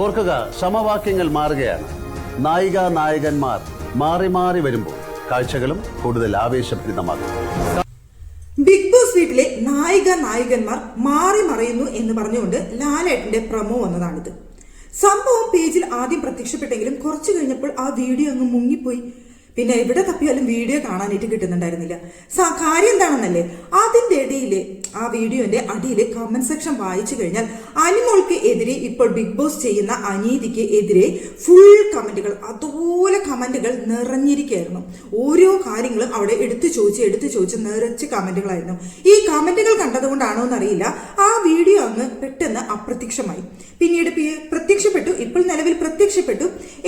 ഓർക്കുക, സമവാക്യങ്ങൾ മാറുകയാണ്. നായിക നായകന്മാർ മാറി മാറി വരുമ്പോൾ കാഴ്ചകളും കൂടുതൽ ആവേശഭരിതമാകും. ബിഗ് ബോസ് വീട്ടിലെ നായിക നായകന്മാർ മാറി മറയുന്നു എന്ന് പറഞ്ഞുകൊണ്ട് ലാലേട്ടന്റെ പ്രൊമോ വന്നതാണിത്. സംഭവം പേജിൽ ആദ്യം പ്രത്യക്ഷപ്പെട്ടെങ്കിലും കുറച്ചു കഴിഞ്ഞപ്പോൾ ആ വീഡിയോ അങ്ങ് മുങ്ങിപ്പോയി. പിന്നെ എവിടെ തപ്പിയാലും വീഡിയോ കാണാനായിട്ട് കിട്ടുന്നുണ്ടായിരുന്നില്ല. കാര്യം എന്താണെന്നല്ലേ, അതിന്റെ ഇടയില് ആ വീഡിയോന്റെ അടിയിലെ കമന്റ് സെക്ഷൻ വായിച്ചു കഴിഞ്ഞാൽ അനിമോൾക്ക് എതിരെ ഇപ്പോൾ ബിഗ് ബോസ് ചെയ്യുന്ന അനീതിക്ക് എതിരെ ഫുൾ കമന്റുകൾ, അതുപോലെ കമന്റുകൾ നിറഞ്ഞിരിക്കുകയായിരുന്നു. ഓരോ കാര്യങ്ങളും അവിടെ എടുത്തു ചോദിച്ച് നിറച്ച് കമന്റുകളായിരുന്നു. ഈ കമന്റുകൾ കണ്ടതുകൊണ്ടാണോ എന്നറിയില്ല, ആ വീഡിയോ അങ്ങ് പെട്ടെന്ന് അപ്രത്യക്ഷമായി. പിന്നീട് പ്രത്യക്ഷപ്പെട്ടു, ഇപ്പോൾ നിലവിൽ പ്രത്യക്ഷപ്പെട്ടു.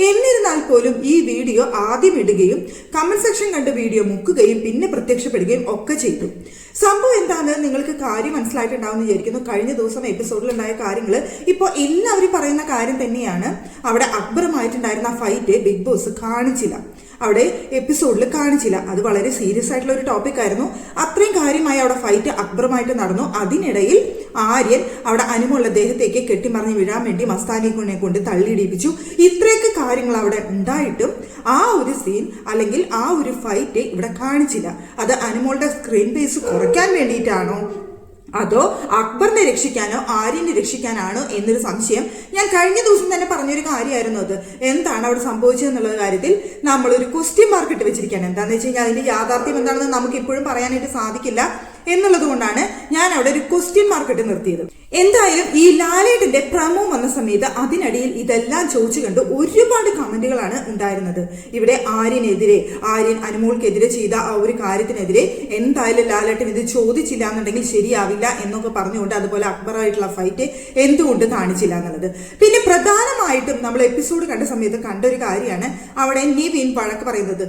എന്നിരുന്നാൽ പോലും ഈ വീഡിയോ ആദ്യം ഇടുകയും കമന്റ് സെക്ഷൻ കണ്ട് വീഡിയോ മുക്കുകയും പിന്നെ പ്രത്യക്ഷപ്പെടുകയും ഒക്കെ ചെയ്തു. സംഭവം എന്താണെന്ന് നിങ്ങൾക്ക് കാര്യം മനസ്സിലായിട്ടുണ്ടാവും വിചാരിക്കുന്നു. കഴിഞ്ഞ ദിവസം എപ്പിസോഡിലുണ്ടായ കാര്യങ്ങൾ ഇപ്പോൾ എല്ലാവരും പറയുന്ന കാര്യം തന്നെയാണ്. അവിടെ അക്ബറുമായിട്ടുണ്ടായിരുന്ന ഫൈറ്റ് ബിഗ് ബോസ് കാണിച്ചില്ല, അവിടെ എപ്പിസോഡിൽ കാണിച്ചില്ല. അത് വളരെ സീരിയസ് ആയിട്ടുള്ള ഒരു ടോപ്പിക് ആയിരുന്നു. അത്രയും കാര്യമായി അവിടെ ഫൈറ്റ് അക്ബറുമായിട്ട് നടന്നു. അതിനിടയിൽ ആര്യൻ അവിടെ അനുമുള്ള ദേഹത്തേക്ക് കെട്ടിമറിഞ്ഞ് വീഴാൻ വേണ്ടി മസ്താനിയെ കൊണ്ട് തള്ളിയിടിപ്പിച്ചു. ഇത്രയൊക്കെ കാര്യങ്ങൾ അവിടെ ഉണ്ടായിട്ടും ആ ഒരു സീൻ അല്ലെങ്കിൽ ആ ഒരു ഫൈറ്റ് ഇവിടെ കാണിച്ചില്ല. അത് അനുമോളുടെ സ്ക്രീൻ പേസ് കുറയ്ക്കാൻ വേണ്ടിയിട്ടാണോ അതോ അക്ബറിനെ രക്ഷിക്കാനോ ആര്യനെ രക്ഷിക്കാനാണോ എന്നൊരു സംശയം. ഞാൻ കഴിഞ്ഞ ദിവസം തന്നെ പറഞ്ഞൊരു കാര്യമായിരുന്നു. അത് എന്താണ് അവിടെ സംഭവിച്ചതെന്നുള്ള കാര്യത്തിൽ നമ്മളൊരു ക്വസ്റ്റ്യൻ മാർക്ക് ഇട്ട് വെച്ചിരിക്കുകയാണ്. എന്താണെന്ന് വെച്ച് കഴിഞ്ഞാൽ അതിന്റെ യാഥാർത്ഥ്യം എന്താണെന്ന് നമുക്ക് ഇപ്പോഴും പറയാനായിട്ട് സാധിക്കില്ല എന്നുള്ളത് കൊണ്ടാണ് ഞാൻ അവിടെ ഒരു ക്വസ്റ്റ്യൻ മാർക്ക് ഇട്ട് നിർത്തിയത്. എന്തായാലും ഈ ലാലേട്ടന്റെ പ്രമോ വന്ന സമയത്ത് അതിനടിയിൽ ഇതെല്ലാം ചോദിച്ചു കണ്ട് ഒരുപാട് കമന്റുകളാണ് ഉണ്ടായിരുന്നത്. ഇവിടെ ആര്യൻ അനുമോൾക്കെതിരെ ചെയ്ത ആ ഒരു കാര്യത്തിനെതിരെ എന്തായാലും ലാലേട്ടൻ ഇത് ചോദിച്ചില്ല എന്നുണ്ടെങ്കിൽ ശരിയാവില്ല എന്നൊക്കെ പറഞ്ഞുകൊണ്ട്, അതുപോലെ അക്ബറായിട്ടുള്ള ഫൈറ്റ് എന്തുകൊണ്ട് കാണിച്ചില്ല എന്നുള്ളത്. പിന്നെ പ്രധാനമായിട്ടും നമ്മൾ എപ്പിസോഡ് കണ്ട സമയത്ത് കണ്ട ഒരു കാര്യമാണ് അവിടെ നിവിൻ വഴക്ക് പറയുന്നത്.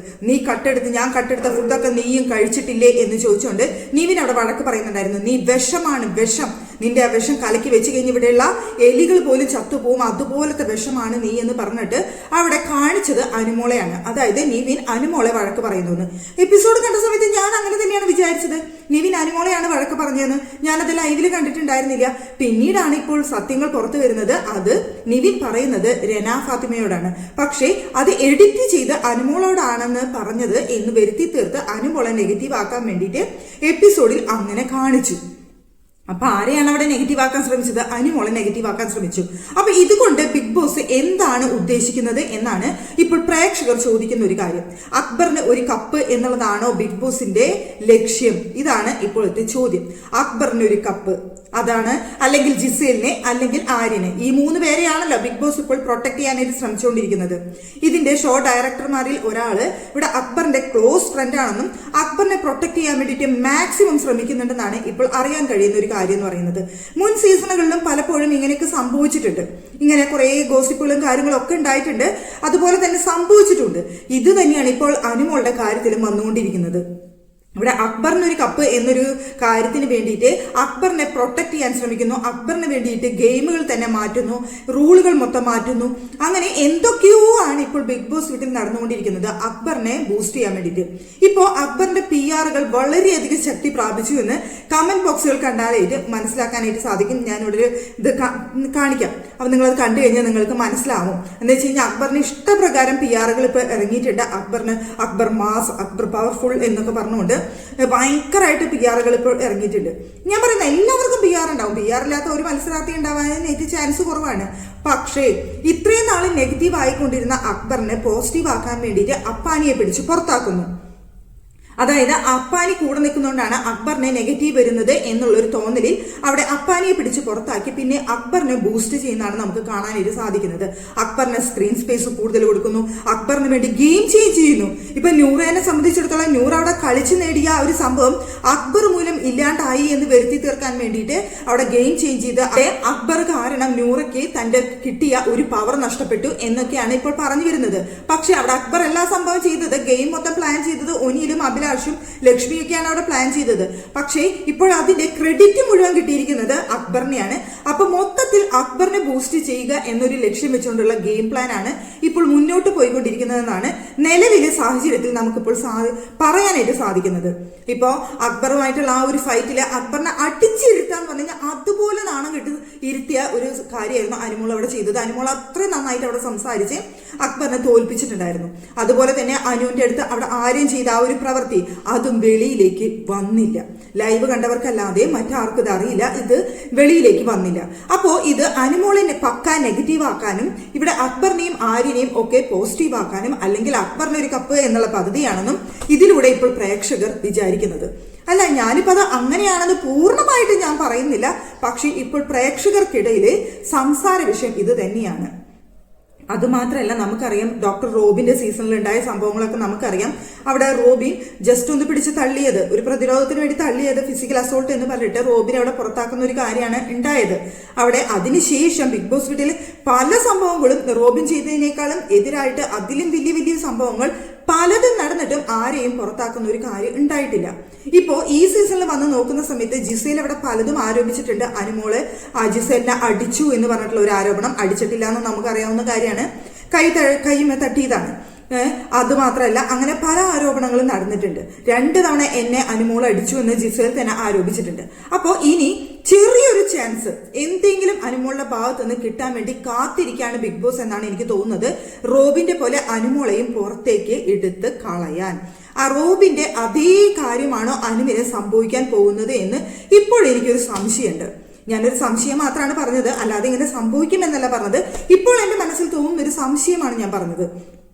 ഞാൻ കട്ടെടുത്ത ഫുഡൊക്കെ നീയും കഴിച്ചിട്ടില്ലേ എന്ന് ചോദിച്ചുകൊണ്ട് നിവിൻ അവിടെ വഴക്ക് പറയുന്നുണ്ടായിരുന്നു. നീ വിഷമാണ്, വിഷം, നിന്റെ ആ വിഷം കലക്കി വെച്ച് കഴിഞ്ഞ് ഇവിടെയുള്ള എലികൾ പോലും ചത്തുപോകും, അതുപോലത്തെ വിഷമാണ് നീ എന്ന് പറഞ്ഞിട്ട് അവിടെ കാണിച്ചത് അനുമോളെയാണ്. അതായത് നിവിൻ അനുമോളെ വഴക്ക് പറയുന്നു. എപ്പിസോഡ് കണ്ട സമയത്ത് ഞാൻ അങ്ങനെ തന്നെയാണ് വിചാരിച്ചത്, നിവിൻ അനുമോളെയാണ് വഴക്ക് പറഞ്ഞതെന്ന്. ഞാനത് ലൈവില് കണ്ടിട്ടുണ്ടായിരുന്നില്ല. പിന്നീടാണ് ഇപ്പോൾ സത്യങ്ങൾ പുറത്തു വരുന്നത്. അത് നിവിൻ പറയുന്നത് രന ഫാത്തിമയോടാണ്. പക്ഷേ അത് എഡിറ്റ് ചെയ്ത് അനുമോളോടാണെന്ന് പറഞ്ഞത് എന്ന് വരുത്തി തീർത്ത് അനുമോളെ നെഗറ്റീവ് ആക്കാൻ വേണ്ടിയിട്ട് എപ്പിസോഡിൽ അങ്ങനെ കാണിച്ചു. അപ്പൊ ആരെയാണ് അവിടെ നെഗറ്റീവ് ആക്കാൻ ശ്രമിച്ചത്? അനുമോളെ നെഗറ്റീവ് ആക്കാൻ ശ്രമിച്ചു. അപ്പൊ ഇതുകൊണ്ട് ബിഗ് ബോസ് എന്താണ് ഉദ്ദേശിക്കുന്നത് എന്നാണ് ഇപ്പോൾ പ്രേക്ഷകർ ചോദിക്കുന്ന ഒരു കാര്യം. അക്ബറിന് ഒരു കപ്പ് എന്നുള്ളതാണോ ബിഗ് ബോസിന്റെ ലക്ഷ്യം? ഇതാണ് ഇപ്പോഴത്തെ ചോദ്യം. അക്ബറിന് ഒരു കപ്പ് അതാണ്, അല്ലെങ്കിൽ ജിസേലിനെ, അല്ലെങ്കിൽ ആര്യനെ, ഈ 3 പേരെയാണല്ലോ ബിഗ് ബോസ് ഇപ്പോൾ പ്രൊട്ടക്ട് ചെയ്യാനായിട്ട് ശ്രമിച്ചുകൊണ്ടിരിക്കുന്നത്. ഇതിന്റെ ഷോ ഡയറക്ടർമാരിൽ ഒരാള് ഇവിടെ അക്ബറിന്റെ ക്ലോസ് ഫ്രണ്ട് ആണെന്നും അക്ബറിനെ പ്രൊട്ടക്ട് ചെയ്യാൻ വേണ്ടിയിട്ട് മാക്സിമം ശ്രമിക്കുന്നുണ്ടെന്നാണ് ഇപ്പോൾ അറിയാൻ കഴിയുന്ന ഒരു കാര്യം എന്ന് പറയുന്നത്. മുൻ സീസണുകളിലും പലപ്പോഴും ഇങ്ങനെയൊക്കെ സംഭവിച്ചിട്ടുണ്ട്. ഇങ്ങനെ കുറെ ഗോസിപ്പുകളും കാര്യങ്ങളും ഒക്കെ ഉണ്ടായിട്ടുണ്ട്, അതുപോലെ തന്നെ സംഭവിച്ചിട്ടുണ്ട്. ഇത് തന്നെയാണ് ഇപ്പോൾ അനുമോളുടെ കാര്യത്തിലും വന്നുകൊണ്ടിരിക്കുന്നത്. ഇവിടെ അക്ബറിന് ഒരു കപ്പ് എന്നൊരു കാര്യത്തിന് വേണ്ടിയിട്ട് അക്ബറിനെ പ്രൊട്ടക്ട് ചെയ്യാൻ ശ്രമിക്കുന്നു. അക്ബറിന് വേണ്ടിയിട്ട് ഗെയിമുകൾ തന്നെ മാറ്റുന്നു, റൂളുകൾ മൊത്തം മാറ്റുന്നു. അങ്ങനെ എന്തൊക്കെയോ ആണ് ഇപ്പോൾ ബിഗ് ബോസ് വീട്ടിൽ നടന്നുകൊണ്ടിരിക്കുന്നത് അക്ബറിനെ ബൂസ്റ്റ് ചെയ്യാൻ വേണ്ടിയിട്ട്. ഇപ്പോൾ അക്ബറിന്റെ PR-കൾ വളരെയധികം ശക്തി പ്രാപിച്ചു എന്ന് കമന്റ് ബോക്സുകൾ കണ്ടാലായിട്ട് മനസ്സിലാക്കാനായിട്ട് സാധിക്കും. ഞാനിവിടെ ഇത് കാണിക്കാം. അപ്പൊ നിങ്ങളത് കണ്ടു കഴിഞ്ഞാൽ നിങ്ങൾക്ക് മനസ്സിലാവും. എന്ന് വെച്ച് കഴിഞ്ഞാൽ അക്ബറിന് ഇഷ്ടപ്രകാരം PR-കൾ ഇപ്പൊ ഇറങ്ങിയിട്ടുണ്ട്. അക്ബർ മാസ്, അക്ബർ പവർഫുൾ എന്നൊക്കെ പറഞ്ഞുകൊണ്ട് ഭയങ്കരമായിട്ട് PR-കൾ ഇപ്പോൾ ഇറങ്ങിയിട്ടുണ്ട്. ഞാൻ പറയുന്ന എല്ലാവർക്കും PR ഉണ്ടാവും. PR ഇല്ലാത്ത ഒരു മത്സരാർത്ഥി ഉണ്ടാവാനായിട്ട് ചാൻസ് കുറവാണ്. പക്ഷേ ഇത്രയും നാൾ നെഗറ്റീവ് ആയിക്കൊണ്ടിരുന്ന അക്ബറിനെ പോസിറ്റീവ് ആക്കാൻ വേണ്ടിയിട്ട് അപ്പാനിയെ പിടിച്ച് പുറത്താക്കുന്നു. അതായത് അപ്പാനി കൂടെ നിൽക്കുന്നതുകൊണ്ടാണ് അക്ബറിനെ നെഗറ്റീവ് വരുന്നത് എന്നുള്ളൊരു തോന്നലിൽ അവിടെ അപ്പാനിയെ പിടിച്ച് പുറത്താക്കി പിന്നെ അക്ബറിനെ ബൂസ്റ്റ് ചെയ്യുന്നതാണ് നമുക്ക് കാണാനായിട്ട് സാധിക്കുന്നത്. അക്ബറിന് സ്ക്രീൻ സ്പേസ് കൂടുതൽ കൊടുക്കുന്നു, അക്ബറിന് വേണ്ടി ഗെയിം ചേഞ്ച് ചെയ്യുന്നു. ഇപ്പൊ നൂറേനെ സംബന്ധിച്ചിടത്തോളം നൂറ് അവിടെ കളിച്ചു നേടിയ ഒരു സംഭവം അക്ബർ മൂലം ഇല്ലാണ്ടായി എന്ന് വരുത്തി തീർക്കാൻ വേണ്ടിയിട്ട് അവിടെ ഗെയിം ചേഞ്ച് ചെയ്ത് അക്ബർ കാരണം നൂറയ്ക്ക് തന്റെ കിട്ടിയ ഒരു പവർ നഷ്ടപ്പെട്ടു എന്നൊക്കെയാണ് ഇപ്പോൾ പറഞ്ഞു വരുന്നത്. പക്ഷെ അവിടെ അക്ബർ എല്ലാ സംഭവം ചെയ്തത്, ഗെയിം മൊത്തം പ്ലാൻ ചെയ്തത് ഒനിയിലും അഭിലാഷ് അഭിലാഷും ലക്ഷ്മിയൊക്കെയാണ് അവിടെ പ്ലാൻ ചെയ്തത്. പക്ഷേ ഇപ്പോൾ അതിന്റെ ക്രെഡിറ്റ് മുഴുവൻ കിട്ടിയിരിക്കുന്നത് അക്ബറിനെയാണ്. അപ്പൊ മൊത്തത്തിൽ അക്ബറിനെ ബൂസ്റ്റ് ചെയ്യുക എന്നൊരു ലക്ഷ്യം വെച്ചുകൊണ്ടുള്ള ഗെയിം പ്ലാൻ ആണ് ഇപ്പോൾ മുന്നോട്ട് പോയിക്കൊണ്ടിരിക്കുന്നതെന്നാണ് നിലവിലെ സാഹചര്യത്തിൽ നമുക്കിപ്പോൾ പറയാനായിട്ട് സാധിക്കുന്നത്. ഇപ്പോ അക്ബറുമായിട്ടുള്ള ആ ഒരു ഫൈറ്റില് അക്ബറിനെ അടിച്ചിരുത്താന്ന് പറഞ്ഞു കഴിഞ്ഞാൽ അതുപോലെ നാണം കെട്ടി ഇരുത്തിയ ഒരു കാര്യമായിരുന്നു അനുമോൾ അവിടെ ചെയ്തത്. അനുമോൾ അത്രയും നന്നായിട്ട് അവിടെ സംസാരിച്ച് അക്ബറിനെ തോൽപ്പിച്ചിട്ടുണ്ടായിരുന്നു. അതുപോലെ തന്നെ അനുവിന്റെ അടുത്ത് അവിടെ ആരെയും ചെയ്ത ആ ഒരു പ്രവൃത്തി അതും വെളിയിലേക്ക് വന്നില്ല. ലൈവ് കണ്ടവർക്കല്ലാതെ മറ്റാർക്കും ഇത് അറിയില്ല, ഇത് വെളിയിലേക്ക് വന്നില്ല. അപ്പോ ഇത് അനുമോളിനെ പക്കാ നെഗറ്റീവ് ആക്കാനും ഇവിടെ അക്ബറിനെയും ആര്യനെയും ഒക്കെ പോസിറ്റീവ് ആക്കാനും അല്ലെങ്കിൽ അക്ബറിന് ഒരു കപ്പ് എന്നുള്ള പദ്ധതിയാണെന്നും ഇതിലൂടെ ഇപ്പോൾ പ്രേക്ഷകർ വിചാരിക്കുന്നത്. അല്ല, ഞാനിപ്പോ അത് അങ്ങനെയാണെന്ന് പൂർണ്ണമായിട്ട് ഞാൻ പറയുന്നില്ല. പക്ഷെ ഇപ്പോൾ പ്രേക്ഷകർക്കിടയിലെ സംസാര വിഷയം ഇത് തന്നെയാണ്. അതുമാത്രമല്ല, നമുക്കറിയാം ഡോക്ടർ റോബിന്റെ സീസണിൽ ഉണ്ടായ സംഭവങ്ങളൊക്കെ നമുക്കറിയാം. അവിടെ റോബിൻ ജസ്റ്റ് ഒന്ന് പിടിച്ച് തള്ളിയത്, ഒരു പ്രതിരോധത്തിന് വേണ്ടി തള്ളിയത്, ഫിസിക്കൽ അസോൾട്ട് എന്ന് പറഞ്ഞിട്ട് റോബിനെ അവിടെ പുറത്താക്കുന്ന ഒരു കാര്യമാണ് ഉണ്ടായത് അവിടെ. അതിനുശേഷം ബിഗ് ബോസ് വീട്ടിൽ പല സംഭവങ്ങളും റോബിൻ ചെയ്തതിനേക്കാളും എതിരായിട്ട് അതിലും വലിയ വലിയ സംഭവങ്ങൾ പലതും നടന്നിട്ടും ആരെയും പുറത്താക്കുന്ന ഒരു കാര്യം ഉണ്ടായിട്ടില്ല. ഇപ്പോ ഈ സീസണിൽ വന്ന് നോക്കുന്ന സമയത്ത് ജിസേൽ അവിടെ പലതും ആരോപിച്ചിട്ടുണ്ട്. അനുമോള് ജിസേലിനെ അടിച്ചു എന്ന് പറഞ്ഞിട്ടുള്ള ഒരു ആരോപണം, അടിച്ചിട്ടില്ല എന്ന് നമുക്കറിയാവുന്ന കാര്യമാണ്. കൈമ തട്ടിയതാണ്. അതുമാത്രമല്ല, അങ്ങനെ പല ആരോപണങ്ങളും നടന്നിട്ടുണ്ട്. 2 തവണ എന്നെ അനുമോൾ അടിച്ചു എന്ന് ജിസേൽ തന്നെ ആരോപിച്ചിട്ടുണ്ട്. അപ്പോ ഇനി ചെറിയൊരു ചാൻസ് എന്തെങ്കിലും അനുമോളുടെ ഭാഗത്ത് നിന്ന് കിട്ടാൻ വേണ്ടി കാത്തിരിക്കുകയാണ് ബിഗ് ബോസ് എന്നാണ് എനിക്ക് തോന്നുന്നത്. റോബിന്റെ പോലെ അനുമോളെയും പുറത്തേക്ക് എടുത്ത് കളയാൻ. ആ റോബിന്റെ അതേ കാര്യമാണോ അനുവിന് സംഭവിക്കാൻ പോകുന്നത് എന്ന് ഇപ്പോൾ എനിക്കൊരു സംശയമുണ്ട്. ഞാനൊരു സംശയം മാത്രമാണ് പറഞ്ഞത്, അല്ലാതെ ഇങ്ങനെ സംഭവിക്കുമെന്നല്ല പറഞ്ഞത്. ഇപ്പോൾ എന്റെ മനസ്സിൽ തോന്നുന്ന ഒരു സംശയമാണ് ഞാൻ പറഞ്ഞത്.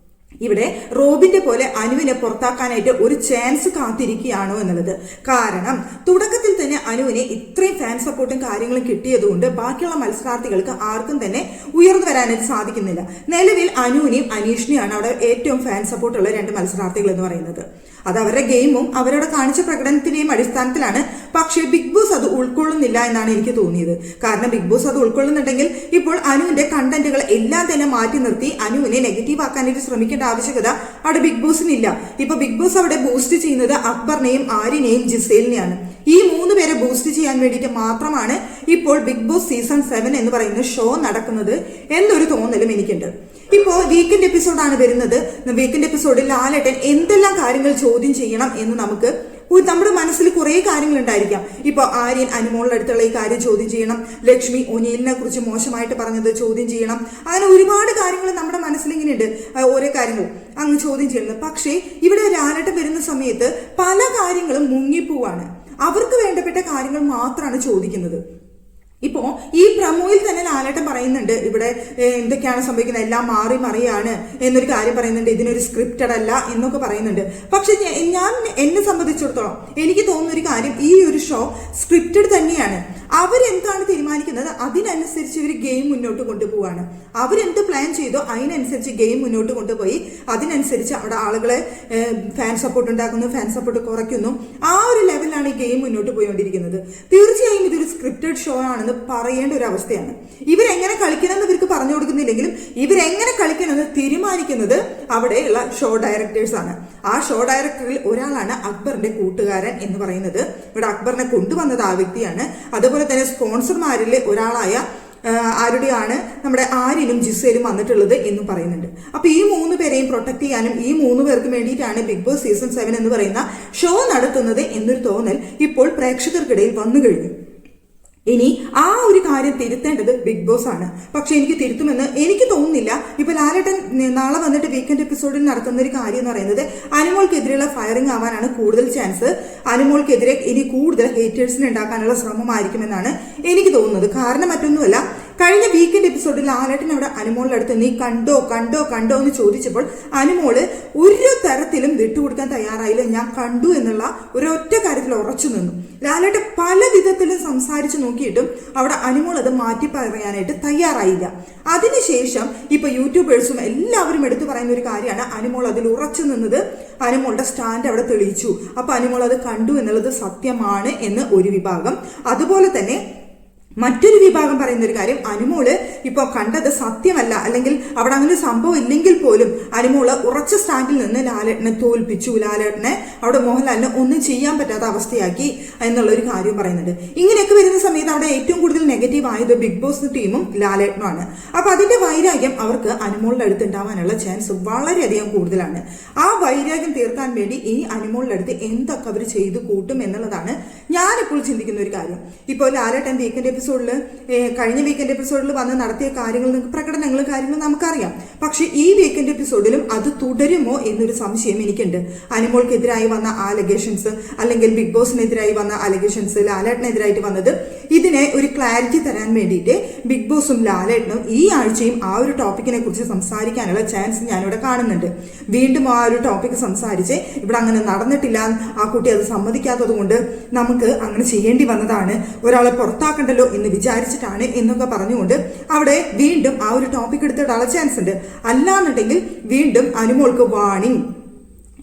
ഇവിടെ റോബിന്റെ പോലെ അനുവിനെ പുറത്താക്കാനായിട്ട് ഒരു ചാൻസ് കാത്തിരിക്കുകയാണോ എന്നുള്ളത്. കാരണം തുടക്കത്തിൽ തന്നെ അനുവിനെ ഇത്രയും ഫാൻ സപ്പോർട്ടും കാര്യങ്ങളും കിട്ടിയതുകൊണ്ട് ബാക്കിയുള്ള മത്സരാർത്ഥികൾക്ക് ആർക്കും തന്നെ ഉയർന്നു വരാനായിട്ട് സാധിക്കുന്നില്ല. നിലവിൽ അനുവിനെയും അനീഷിനെയാണ് അവിടെ ഏറ്റവും ഫാൻ സപ്പോർട്ടുള്ള 2 മത്സരാർത്ഥികൾ എന്ന് പറയുന്നത്. അത് അവരുടെ ഗെയിമും അവരുടെ കാണിച്ച പ്രകടനത്തിന്റെയും അടിസ്ഥാനത്തിലാണ്. പക്ഷേ ബിഗ് ബോസ് അത് ഉൾക്കൊള്ളുന്നില്ല എന്നാണ് എനിക്ക് തോന്നിയത്. കാരണം ബിഗ് ബോസ് അത് ഉൾക്കൊള്ളുന്നുണ്ടെങ്കിൽ ഇപ്പോൾ അനുവിന്റെ കണ്ടന്റുകൾ എല്ലാം തന്നെ മാറ്റി നിർത്തി അനുവിനെ നെഗറ്റീവ് ആക്കാനായിട്ട് ശ്രമിക്കേണ്ട ആവശ്യകത അവിടെ ബിഗ് ബോസിനില്ല. ഇപ്പൊ ബിഗ് ബോസ് അവിടെ ബൂസ്റ്റ് ചെയ്യുന്നത് അക്ബറിനെയും ആര്യനെയും ജിസേലിനെയാണ്. ഈ 3 പേരെ ബൂസ്റ്റ് ചെയ്യാൻ വേണ്ടിയിട്ട് മാത്രമാണ് ഇപ്പോൾ ബിഗ് ബോസ് സീസൺ 7 എന്ന് പറയുന്ന ഷോ നടക്കുന്നത് എന്നൊരു തോന്നലും എനിക്കുണ്ട്. ഇപ്പോ വീക്കെൻഡ് എപ്പിസോഡാണ് വരുന്നത്. വീക്കെൻഡ് എപ്പിസോഡിൽ ലാലേട്ടൻ എന്തെല്ലാം കാര്യങ്ങൾ ചോദ്യം ചെയ്യണം എന്ന് നമുക്ക് നമ്മുടെ മനസ്സിൽ കുറെ കാര്യങ്ങൾ ഉണ്ടായിരിക്കാം. ഇപ്പൊ ആര്യൻ അനുമോളുടെ അടുത്തുള്ള ഈ കാര്യം ചോദ്യം ചെയ്യണം, ലക്ഷ്മി ഒനിയലിനെ കുറിച്ച് മോശമായിട്ട് പറഞ്ഞത് ചോദ്യം ചെയ്യണം. അങ്ങനെ ഒരുപാട് കാര്യങ്ങൾ നമ്മുടെ മനസ്സിൽ ഇങ്ങനെയുണ്ട്, ഓരോ കാര്യങ്ങൾ അങ്ങ് ചോദ്യം ചെയ്യുന്നത്. പക്ഷേ ഇവിടെ ലാലേട്ടൻ വരുന്ന സമയത്ത് പല കാര്യങ്ങളും മുങ്ങിപ്പോവാണ്. അവർക്ക് വേണ്ടപ്പെട്ട കാര്യങ്ങൾ മാത്രമാണ് ചോദിക്കുന്നത്. ഇപ്പോ ഈ പ്രമോയിൽ തന്നെ ലാലേട്ടൻ പറയുന്നുണ്ട് ഇവിടെ എന്തൊക്കെയാണ് സംഭവിക്കുന്നത്, എല്ലാം മാറി മറിയാണ് എന്നൊരു കാര്യം പറയുന്നുണ്ട്. ഇതിനൊരു സ്ക്രിപ്റ്റഡ് അല്ല എന്നൊക്കെ പറയുന്നുണ്ട്. പക്ഷെ ഞാൻ എന്നെ സംബന്ധിച്ചിടത്തോളം എനിക്ക് തോന്നുന്ന ഒരു കാര്യം, ഈ ഒരു ഷോ സ്ക്രിപ്റ്റഡ് തന്നെയാണ്. അവരെന്താണ് തീരുമാനിക്കുന്നത് അതിനനുസരിച്ച് ഇവർ ഗെയിം മുന്നോട്ട് കൊണ്ടുപോവാണ്. അവരെന്ത് പ്ലാൻ ചെയ്തോ അതിനനുസരിച്ച് ഗെയിം മുന്നോട്ട് കൊണ്ടുപോയി അതിനനുസരിച്ച് അവിടെ ആളുകളെ ഫാൻ സപ്പോർട്ട് ഉണ്ടാക്കുന്നു, ഫാൻ സപ്പോർട്ട് കുറയ്ക്കുന്നു. ആ ഒരു ലെവലിലാണ് ഈ ഗെയിം മുന്നോട്ട് പോയിക്കൊണ്ടിരിക്കുന്നത്. തീർച്ചയായും ഇതൊരു സ്ക്രിപ്റ്റഡ് ഷോ ആണെന്ന് പറയേണ്ട ഒരു അവസ്ഥയാണ്. ഇവരെങ്ങനെ കളിക്കണമെന്ന് ഇവർക്ക് പറഞ്ഞു കൊടുക്കുന്നില്ലെങ്കിലും ഇവരെങ്ങനെ കളിക്കണമെന്ന് തീരുമാനിക്കുന്നത് അവിടെയുള്ള ഷോ ഡയറക്ടേഴ്സ് ആണ്. ആ ഷോ ഡയറക്ടറിൽ ഒരാളാണ് അക്ബറിന്റെ കൂട്ടുകാരൻ എന്ന് പറയുന്നത്. ഇവിടെ അക്ബറിനെ കൊണ്ടുവന്നത് ആ വ്യക്തിയാണ്. അതുപോലെ തന്നെ സ്പോൺസർമാരിൽ ഒരാളായ ആരുടെയാണ് നമ്മുടെ ആര്യനും ജിസേലും വന്നിട്ടുള്ളത് എന്നും പറയുന്നുണ്ട്. അപ്പൊ ഈ 3 പേരെയും പ്രൊട്ടക്ട് ചെയ്യാനും ഈ 3 പേർക്കും വേണ്ടിയിട്ടാണ് ബിഗ് ബോസ് സീസൺ 7 എന്ന് പറയുന്ന ഷോ നടത്തുന്നത് എന്നൊരു തോന്നൽ ഇപ്പോൾ പ്രേക്ഷകർക്കിടയിൽ വന്നു കഴിഞ്ഞു. ഇനി ആ ഒരു കാര്യം തിരുത്തേണ്ടത് ബിഗ് ബോസ് ആണ്. പക്ഷെ എനിക്ക് തിരുത്തുമെന്ന് എനിക്ക് തോന്നുന്നില്ല. ഇപ്പൊ ലാലേട്ടൻ നാളെ വന്നിട്ട് വീക്കെൻഡ് എപ്പിസോഡിൽ നടത്തുന്ന ഒരു കാര്യം എന്ന് പറയുന്നത് അനുമോൾക്കെതിരെയുള്ള ഫയറിംഗ് ആവാനാണ് കൂടുതൽ ചാൻസ്. അനുമോൾക്കെതിരെ ഇനി കൂടുതൽ ഹേറ്റേഴ്സിനെ ഉണ്ടാക്കാനുള്ള ശ്രമമായിരിക്കുമെന്നാണ് എനിക്ക് തോന്നുന്നത്. കാരണം മറ്റൊന്നുമല്ല, കഴിഞ്ഞ വീക്കെൻഡ് എപ്പിസോഡിൽ ലാലേട്ടൻ അവിടെ അനുമോളുടെ അടുത്ത് നീ കണ്ടോ കണ്ടോ കണ്ടോ എന്ന് ചോദിച്ചപ്പോൾ അനുമോള് ഒരു തരത്തിലും വിട്ടുകൊടുക്കാൻ തയ്യാറായില്ല. ഞാൻ കണ്ടു എന്നുള്ള ഒരൊറ്റ കാര്യത്തിൽ ഉറച്ചു നിന്നു. ലാലേട്ടൻ പല വിധത്തിലും സംസാരിച്ചു നോക്കിയിട്ടും അവിടെ അനുമോൾ അത് മാറ്റി പറയാനായിട്ട് തയ്യാറായില്ല. അതിനുശേഷം ഇപ്പൊ യൂട്യൂബേഴ്സും എല്ലാവരും എടുത്തു പറയുന്ന ഒരു കാര്യമാണ് അനുമോൾ അതിൽ ഉറച്ചു നിന്നത്. അനുമോളുടെ സ്റ്റാൻഡ് അവിടെ തെളിയിച്ചു. അപ്പൊ അനുമോൾ അത് കണ്ടു എന്നുള്ളത് സത്യമാണ് എന്ന് ഒരു വിഭാഗം. അതുപോലെ തന്നെ മറ്റൊരു വിഭാഗം പറയുന്ന ഒരു കാര്യം, അനുമോള് ഇപ്പൊ കണ്ടത് സത്യമല്ല, അല്ലെങ്കിൽ അവിടെ അങ്ങനെ സംഭവം ഇല്ലെങ്കിൽ പോലും അനുമോള് ഉറച്ച സ്റ്റാൻഡിൽ നിന്ന് ലാലേട്ടനെ തോൽപ്പിച്ചു, ലാലേട്ടനെ അവിടെ മോഹൻലാലിനെ ഒന്നും ചെയ്യാൻ പറ്റാത്ത അവസ്ഥയാക്കി എന്നുള്ള ഒരു കാര്യം പറയുന്നുണ്ട്. ഇങ്ങനെയൊക്കെ വരുന്ന സമയത്ത് അവിടെ ഏറ്റവും കൂടുതൽ നെഗറ്റീവ് ആയത് ബിഗ് ബോസ് ടീമും ലാലേട്ടനുമാണ്. അപ്പൊ അതിന്റെ വൈരാഗ്യം അവർക്ക് അനുമോളുടെ അടുത്ത് ഉണ്ടാവാനുള്ള ചാൻസ് വളരെയധികം കൂടുതലാണ്. ആ വൈരാഗ്യം തീർക്കാൻ വേണ്ടി ഈ അനുമോളുടെ അടുത്ത് എന്തൊക്കെ അവർ ചെയ്തു കൂട്ടും എന്നുള്ളതാണ് ഞാനിപ്പോൾ ചിന്തിക്കുന്ന ഒരു കാര്യം. ഇപ്പോൾ ലാലേട്ടൻ വീക്കെൻഡ് കഴിഞ്ഞ വീക്കെൻഡ് എപ്പിസോഡിൽ വന്ന് നടത്തിയ കാര്യങ്ങൾ, പ്രകടനങ്ങളും കാര്യങ്ങളും നമുക്കറിയാം. പക്ഷെ ഈ വീക്കെൻഡ് എപ്പിസോഡിലും അത് തുടരുമോ എന്നൊരു സംശയം എനിക്കുണ്ട്. അനുമോൾക്കെതിരായി വന്ന ആലഗേഷൻസ്, അല്ലെങ്കിൽ ബിഗ് ബോസിനെതിരായി വന്ന ആലഗേഷൻസ്, ലാലേട്ടനെതിരായിട്ട് വന്നത്, ഇതിനെ ഒരു ക്ലാരിറ്റി തരാൻ വേണ്ടിയിട്ട് ബിഗ് ബോസും ലാലേട്ടനും ഈ ആഴ്ചയും ആ ഒരു ടോപ്പിക്കിനെ കുറിച്ച് സംസാരിക്കാനുള്ള ചാൻസ് ഞാനിവിടെ കാണുന്നുണ്ട്. വീണ്ടും ആ ഒരു ടോപ്പിക് സംസാരിച്ച് ഇവിടെ അങ്ങനെ നടന്നിട്ടില്ല, ആ കുട്ടി അത് സമ്മതിക്കാത്തത് കൊണ്ട് നമുക്ക് അങ്ങനെ ചെയ്യേണ്ടി വന്നതാണ്, ഒരാളെ പുറത്താക്കണ്ടല്ലോ എന്ന് വിചാരിച്ചിട്ടാണ് എന്നൊക്കെ പറഞ്ഞുകൊണ്ട് അവിടെ വീണ്ടും ആ ഒരു ടോപ്പിക് എടുത്തിടാനുള്ള ചാൻസ് ഉണ്ട്. അല്ലാന്നുണ്ടെങ്കിൽ വീണ്ടും അനുമോൾക്ക് വാണിംഗ്.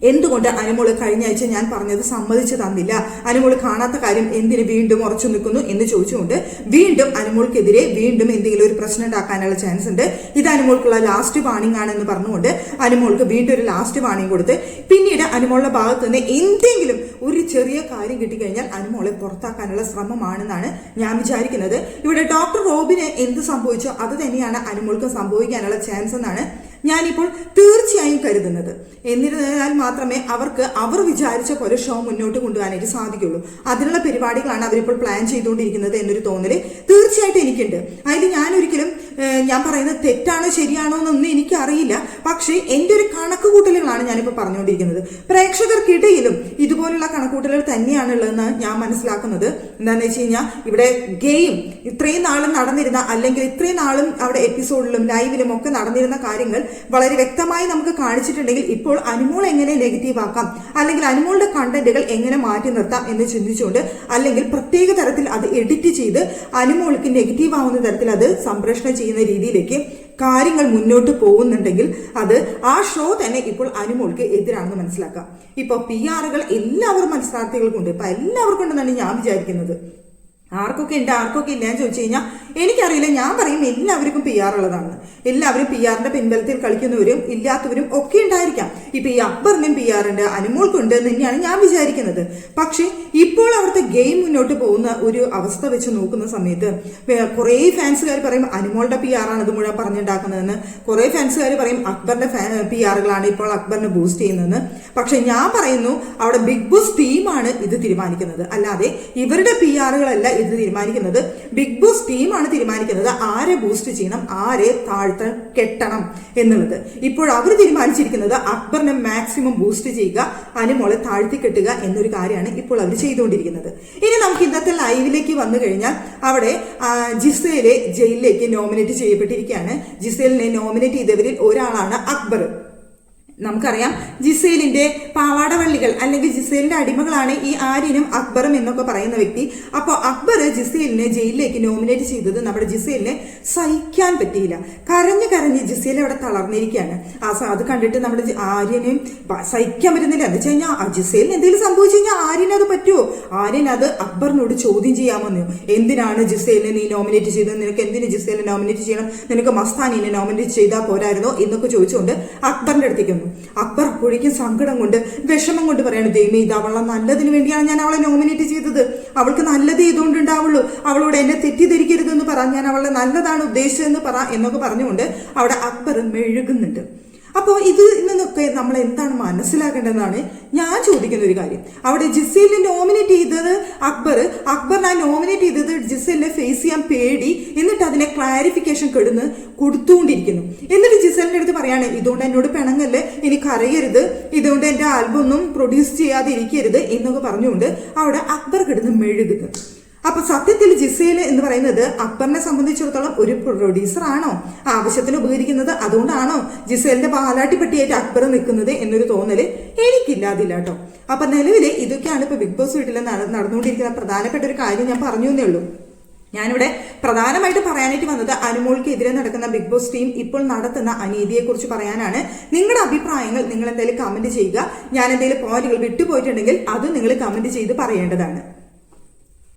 എന്തുകൊണ്ട് അനുമോള് കഴിഞ്ഞ ആഴ്ച ഞാൻ പറഞ്ഞത് സമ്മതിച്ചു തന്നില്ല, അനുമോള് കാണാത്ത കാര്യം എന്തിന് വീണ്ടും ഉറച്ചു നിൽക്കുന്നു എന്ന് ചോദിച്ചുകൊണ്ട് വീണ്ടും അനുമോൾക്കെതിരെ വീണ്ടും എന്തെങ്കിലും ഒരു പ്രശ്നം ഉണ്ടാക്കാനുള്ള ചാൻസ് ഉണ്ട്. ഇത് അനുമോൾക്കുള്ള ലാസ്റ്റ് വാണിംഗ് ആണെന്ന് പറഞ്ഞുകൊണ്ട് അനുമോൾക്ക് വീണ്ടും ഒരു ലാസ്റ്റ് വാണിംഗ് കൊടുത്ത് പിന്നീട് അനുമോളുടെ ഭാഗത്ത് നിന്ന് എന്തെങ്കിലും ഒരു ചെറിയ കാര്യം കിട്ടിക്കഴിഞ്ഞാൽ അനുമോളെ പുറത്താക്കാനുള്ള ശ്രമമാണെന്നാണ് ഞാൻ വിചാരിക്കുന്നത്. ഇവിടെ ഡോക്ടർ റോബിന് എന്ത് സംഭവിച്ചോ അത് തന്നെയാണ് അനുമോൾക്ക് സംഭവിക്കാനുള്ള ചാൻസ് എന്നാണ് ഞാനിപ്പോൾ തീർച്ചയായും കരുതുന്നത്. എന്നിരുന്നാൽ മാത്രമേ അവർക്ക് അവർ വിചാരിച്ച പോലെ ഷോ മുന്നോട്ട് കൊണ്ടുപോകാനായിട്ട് സാധിക്കുള്ളൂ. അതിനുള്ള പരിപാടികളാണ് അവരിപ്പോൾ പ്ലാൻ ചെയ്തുകൊണ്ടിരിക്കുന്നത് എന്നൊരു തോന്നല് തീർച്ചയായിട്ടും എനിക്കുണ്ട്. അതിൽ ഞാനൊരിക്കലും ഞാൻ പറയുന്നത് തെറ്റാണോ ശരിയാണോ എന്നൊന്നും എനിക്കറിയില്ല. പക്ഷേ എൻ്റെ ഒരു കണക്കുകൂട്ടലുകളാണ് ഞാനിപ്പോൾ പറഞ്ഞുകൊണ്ടിരിക്കുന്നത്. പ്രേക്ഷകർക്കിടയിലും ഇതുപോലുള്ള കണക്കുകൂട്ടലുകൾ തന്നെയാണുള്ളതെന്ന് ഞാൻ മനസ്സിലാക്കുന്നത്. എന്താണെന്ന് വെച്ച് കഴിഞ്ഞാൽ ഇവിടെ ഗെയിം ഇത്രയും നാളും നടന്നിരുന്ന, അല്ലെങ്കിൽ ഇത്രയും നാളും അവിടെ എപ്പിസോഡിലും ലൈവിലും ഒക്കെ നടന്നിരുന്ന കാര്യങ്ങൾ വളരെ വ്യക്തമായി നമുക്ക് കാണിച്ചിട്ടുണ്ടെങ്കിൽ ഇപ്പോൾ അനുമോൾ എങ്ങനെ നെഗറ്റീവ് ആക്കാം, അല്ലെങ്കിൽ അനുമോളുടെ കണ്ടന്റുകൾ എങ്ങനെ മാറ്റി നിർത്താം എന്ന് ചിന്തിച്ചുകൊണ്ട്, അല്ലെങ്കിൽ പ്രത്യേക തരത്തിൽ അത് എഡിറ്റ് ചെയ്ത് അനുമോൾക്ക് നെഗറ്റീവ് ആവുന്ന തരത്തിൽ അത് സംപ്രേഷണം ചെയ്യുന്ന രീതിയിലേക്ക് കാര്യങ്ങൾ മുന്നോട്ട് പോകുന്നുണ്ടെങ്കിൽ അത് ആ ഷോ തന്നെ ഇപ്പോൾ അനുമോൾക്ക് എതിരാണെന്ന് മനസ്സിലാക്കാം. ഇപ്പൊ PR എല്ലാവരും മത്സരാർത്ഥികൾക്കുണ്ട്, ഇപ്പൊ എല്ലാവർക്കും ഉണ്ടെന്നാണ് ഞാൻ വിചാരിക്കുന്നത്. ആർക്കൊക്കെ ഉണ്ട് ആർക്കൊക്കെ ഇല്ലാന്ന് ചോദിച്ചു കഴിഞ്ഞാൽ എനിക്കറിയില്ല. ഞാൻ പറയും എല്ലാവർക്കും PR ഉള്ളതാണ്. എല്ലാവരും PR-ന്റെ പിൻബലത്തിൽ കളിക്കുന്നവരും ഇല്ലാത്തവരും ഒക്കെ ഉണ്ടായിരിക്കാം. ഇപ്പൊ ഈ അക്ബറിനും PR ഉണ്ട്, അനുമോൾക്കുണ്ട് എന്ന് തന്നെയാണ് ഞാൻ വിചാരിക്കുന്നത്. പക്ഷെ ഇപ്പോൾ അവിടുത്തെ ഗെയിം മുന്നോട്ട് പോകുന്ന ഒരു അവസ്ഥ വെച്ച് നോക്കുന്ന സമയത്ത് കുറെ ഫാൻസുകാർ പറയും അനുമോളുടെ PR ആണ് ഇത് മുഴുവൻ പറഞ്ഞുണ്ടാക്കുന്നതെന്ന്. കുറെ ഫാൻസുകാർ പറയും അക്ബറിന്റെ PR-കളാണ് ഇപ്പോൾ അക്ബറിനെ ബൂസ്റ്റ് ചെയ്യുന്നതെന്ന്. പക്ഷെ ഞാൻ പറയുന്നു അവിടെ ബിഗ് ബോസ് ടീമാണ് ഇത് തീരുമാനിക്കുന്നത്, അല്ലാതെ ഇവരുടെ PR-കളല്ല ഇത് തീരുമാനിക്കുന്നത്. ബിഗ് ബോസ് ടീമാണ് തീരുമാനിക്കുന്നത് ആരെ ബൂസ്റ്റ് ചെയ്യണം, ആരെ കെട്ടണം എന്നുള്ളത്. ഇപ്പോൾ അവർ തീരുമാനിച്ചിരിക്കുന്നത് അക്ബറിനെ മാക്സിമം ബൂസ്റ്റ് ചെയ്യുക, അനുമോളെ താഴ്ത്തി കെട്ടുക എന്നൊരു കാര്യമാണ് ഇപ്പോൾ അവർ ചെയ്തുകൊണ്ടിരിക്കുന്നത്. ഇനി നമുക്ക് ഇന്നത്തെ ലൈവിലേക്ക് വന്നു കഴിഞ്ഞാൽ അവിടെ ജിസേല് ജയിലിലേക്ക് നോമിനേറ്റ് ചെയ്യപ്പെട്ടിരിക്കുകയാണ്. ജിസേലിനെ നോമിനേറ്റ് ചെയ്തവരിൽ ഒരാളാണ് അക്ബർ. നമുക്കറിയാം ജിസേലിന്റെ പാവാടവള്ളികൾ അല്ലെങ്കിൽ ജിസേലിന്റെ അടിമകളാണ് ഈ ആര്യനും അക്ബറും എന്നൊക്കെ പറയുന്ന വ്യക്തി. അപ്പോൾ അക്ബർ ജിസേലിനെ ജയിലിലേക്ക് നോമിനേറ്റ് ചെയ്തത് നമ്മുടെ ജിസേലിനെ സഹിക്കാൻ പറ്റിയില്ല. കരഞ്ഞ് ജിസേൽ അവിടെ തളർന്നിരിക്കുകയാണ്. അത് കണ്ടിട്ട് നമ്മുടെ ആര്യനെയും സഹിക്കാൻ പറ്റുന്നില്ല. എന്ന് വെച്ച് കഴിഞ്ഞാൽ ജിസേലിന് എന്തെങ്കിലും സംഭവിച്ചു കഴിഞ്ഞാൽ ആര്യന് അത് പറ്റുമോ? ആര്യൻ അത് അക്ബറിനോട് ചോദ്യം ചെയ്യാമെന്നു. എന്തിനാണ് ജിസേലിനെ നീ നോമിനേറ്റ് ചെയ്തത്? നിനക്ക് എന്തിന് ജിസേലിനെ നോമിനേറ്റ് ചെയ്യണം? നിനക്ക് മസ്താനിനെ നോമിനേറ്റ് ചെയ്താൽ പോരായിരുന്നോ എന്നൊക്കെ ചോദിച്ചുകൊണ്ട് അക്ബറിന്റെ അടുത്തേക്ക് വന്നു. അക്ബർ അപ്പോഴേക്കും സങ്കടം കൊണ്ട് വിഷമം കൊണ്ട് പറയാണ്, ദൈവമേ ഇത് അവളെ നല്ലതിന് വേണ്ടിയാണ് ഞാൻ അവളെ നോമിനേറ്റ് ചെയ്തത്, അവൾക്ക് നല്ലത് ചെയ്തുകൊണ്ടുണ്ടാവുള്ളൂ, അവളോട് എന്നെ തെറ്റിദ്ധരിക്കരുതെന്ന് പറ, ഞാൻ അവളെ നല്ലതാണ് ഉദ്ദേശിച്ചതെന്ന് പറ എന്നൊക്കെ പറഞ്ഞുകൊണ്ട് അവിടെ അക്ബർ മെഴുകുന്നുണ്ട്. അപ്പോൾ ഇതിൽ നിന്നൊക്കെ നമ്മൾ എന്താണ് മനസ്സിലാക്കേണ്ടതെന്നാണ് ഞാൻ ചോദിക്കുന്ന ഒരു കാര്യം. അവിടെ ജിസേലിനെ നോമിനേറ്റ് ചെയ്തത് അക്ബറിനെ നോമിനേറ്റ് ചെയ്തത് ജിസേലിനെ ഫേസ് ചെയ്യാൻ പേടി, എന്നിട്ട് അതിനെ ക്ലാരിഫിക്കേഷൻ കൊടുത്തുകൊണ്ടിരിക്കുന്നു. എന്നിട്ട് ജിസേലിന്റെ അടുത്ത് പറയാണ്, ഇതുകൊണ്ട് എന്നോട് പിണങ്ങല്ലേ, എനിക്ക് അറിയരുത്, ഇതുകൊണ്ട് എൻ്റെ ആൽബം ഒന്നും പ്രൊഡ്യൂസ് ചെയ്യാതെ ഇരിക്കരുത് എന്നൊക്കെ പറഞ്ഞുകൊണ്ട് അവിടെ അക്ബർ കിടന്ന് മെഴുകുന്നു. അപ്പൊ സത്യത്തിൽ ജിസേൽ എന്ന് പറയുന്നത് അക്ബറിനെ സംബന്ധിച്ചിടത്തോളം ഒരു പ്രൊഡ്യൂസർ ആണോ, ആവശ്യത്തിന് ഉപകരിക്കുന്നത്? അതുകൊണ്ടാണോ ജിസേലിന്റെ പാലാട്ടിപ്പെട്ടിയായിട്ട് അക്ബർ നിൽക്കുന്നത് എന്നൊരു തോന്നല് എനിക്കില്ലാതില്ല കേട്ടോ. അപ്പൊ നിലവില് ഇതൊക്കെയാണ് ഇപ്പൊ ബിഗ് ബോസ് വീട്ടിൽ നടന്നുകൊണ്ടിരിക്കുന്ന പ്രധാനപ്പെട്ട ഒരു കാര്യം ഞാൻ പറഞ്ഞു എന്നേ ഉള്ളൂ. ഞാനിവിടെ പ്രധാനമായിട്ട് പറയാനായിട്ട് വന്നത് അനുമോൾക്കെതിരെ നടക്കുന്ന ബിഗ് ബോസ് ടീം ഇപ്പോൾ നടത്തുന്ന അനീതിയെക്കുറിച്ച് പറയാനാണ്. നിങ്ങളുടെ അഭിപ്രായങ്ങൾ നിങ്ങൾ എന്തെങ്കിലും കമന്റ് ചെയ്യുക. ഞാൻ എന്തെങ്കിലും പോയിന്റുകൾ വിട്ടുപോയിട്ടുണ്ടെങ്കിൽ അത് നിങ്ങൾ കമന്റ് ചെയ്ത് പറയേണ്ടതാണ്.